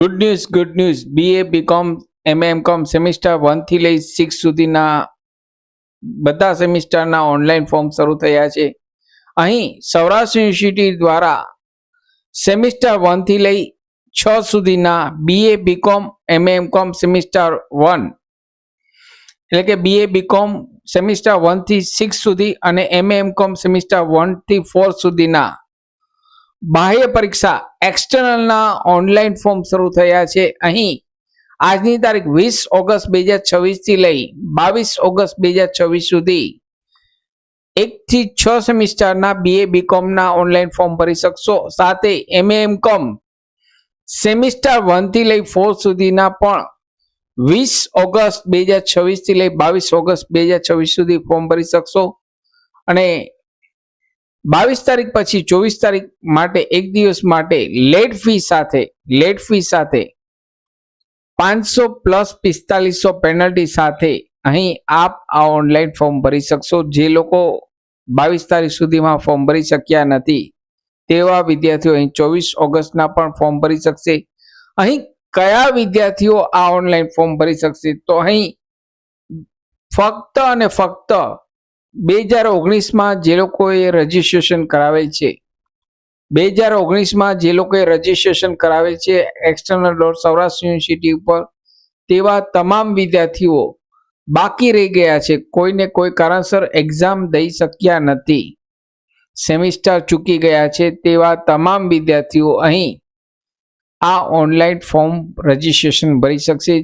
Good news BA BCom MA MCom semester 1 થી લઈ 6 સુધીના બધા સેમિસ્ટરના ઓનલાઈન ફોર્મ શરૂ થયા છે। અહીં સૌરાષ્ટ્ર યુનિવર્સિટી દ્વારા સેમિસ્ટર 1 થી લઈ 6 સુધીના BA BCom MA MCom semester 1 એટલે કે BA BCom સેમિસ્ટર 1 થી 6 સુધી અને MA MCom સેમિસ્ટર 1 થી 4 સુધીના બાહ્ય પરીક્ષા એક્સટર્નલના ઓનલાઈન ફોર્મ શરૂ થયા છે। અહીં આજની તારીખ 20 ઓગસ્ટ 2026 થી લઈ 22 ઓગસ્ટ 2026 સુધી 1 થી 6 સેમિસ્ટરના BA BCom ના ઓનલાઈન ફોર્મ ભરી શકશો। સાથે MA MCom સેમિસ્ટર 1 થી લઈ 4 સુધીના પણ 20 ઓગસ્ટ 2026 થી લઈ 22 ઓગસ્ટ 2026 સુધી ફોર્મ ભરી શકશો। અને 22 તારીખ પછી 24 તારીખ માટે એક દિવસ માટે લેટ ફી સાથે 500 પ્લસ 4500 પેનલ્ટી સાથે અહીં આપ આ ઓનલાઈન ફોર્મ ભરી શકશો। જે લોકો 22 તારીખ સુધીમાં ફોર્મ ભરી શક્યા નથી તેવા વિદ્યાર્થીઓ અહીં 24 ઓગસ્ટના પણ ફોર્મ ભરી શકશે। અહીં કયા વિદ્યાર્થીઓ આ ઓનલાઈન ફોર્મ ભરી શકશે તો અહીં ફક્ત અને ફક્ત 2019માં જે લોકોએ રજીસ્ટ્રેશન કરાવેલ છે 2019માં જે લોકોએ રજીસ્ટ્રેશન કરાવેલ છે એક્સટર્નલ સૌરાષ્ટ્ર યુનિવર્સિટી ઉપર તેવા તમામ વિદ્યાર્થીઓ બાકી રહી ગયા છે। કોઈને કોઈ કારણસર એક્ઝામ દઈ શક્યા નથી, સેમિસ્ટર ચૂકી ગયા છે તેવા તમામ વિદ્યાર્થીઓ અહીં આ ઓનલાઈન ફોર્મ રજીસ્ટ્રેશન ભરી શકશે।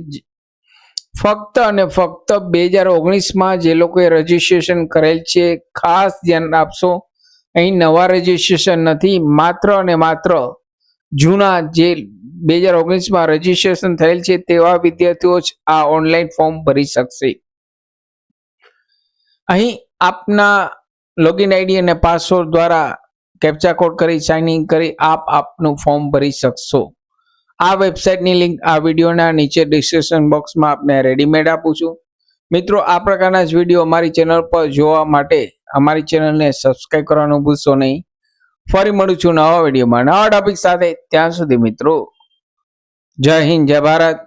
ફક્ત અને ફક્ત 2019માં જે લોકોએ રજીસ્ટ્રેશન કરેલ છે ખાસ ધ્યાન આપશો, અહીં નવા રજીસ્ટ્રેશન નથી, માત્ર અને માત્ર જૂના જે 2019માં રજીસ્ટ્રેશન થયેલ છે તેવા વિદ્યાર્થીઓ જ આ ઓનલાઈન ફોર્મ ભરી શકશે। અહીં આપના લોગિન આઈડી અને પાસવર્ડ દ્વારા કેપ્ચા કોડ કરી સાઇન ઇન કરી આપનું ફોર્મ ભરી શકશો। આ વેબસાઇટની લિંક આ વિડીયોના નીચે ડિસ્ક્રિપ્શન બોક્સમાં આપને રેડીમેડ આપું છું। મિત્રો, આ પ્રકારના જ વિડીયો અમારી ચેનલ પર જોવા માટે અમારી ચેનલને સબસ્ક્રાઇબ કરવાનું ભૂલશો નહીં। ફરી મળું છું નવા વિડીયોમાં નવા ટોપિક સાથે। ત્યાં સુધી મિત્રો, જય હિન્દ, જય ભારત।